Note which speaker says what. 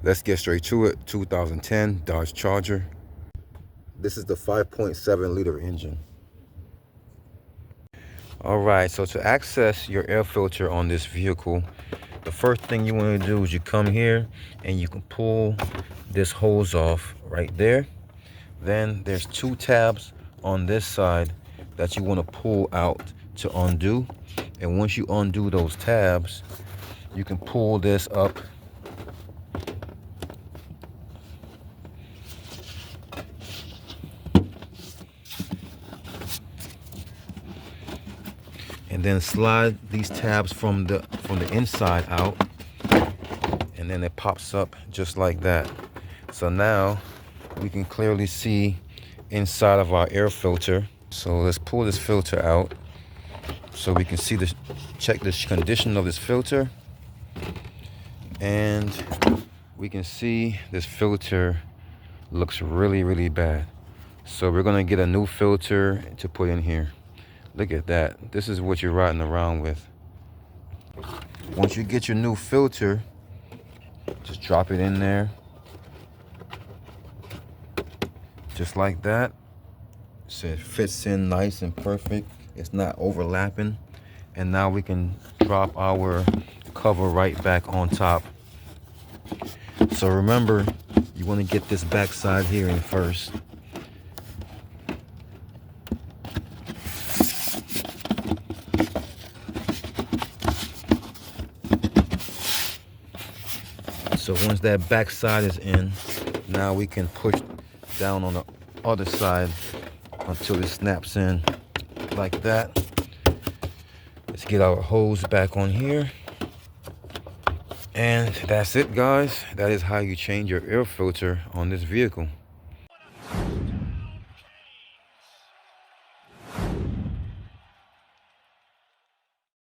Speaker 1: Let's get straight to it. 2010 Dodge Charger. This is the 5.7 liter engine. All right, so to access your air filter on this vehicle, the first thing you want to do is you come here and you can pull this hose off right there. Then there's two tabs on this side that you want to pull out to undo. And once you undo those tabs, you can pull this up. And then slide these tabs from the inside out, and then it pops up just like that. So now we can clearly see inside of our air filter. So let's pull this filter out so we can see check the condition of this filter, and we can see this filter looks really bad. So we're gonna get a new filter to put in here. Look at that. This is what you're riding around with. Once you get your new filter, just drop it in there. Just like that. So it fits in nice and perfect. It's not overlapping. And now we can drop our cover right back on top. So remember, you want to get this back side here in first. So once that back side is in, now we can push down on the other side until it snaps in like that. Let's get our hose back on here. And that's it, guys. That is how you change your air filter on this vehicle.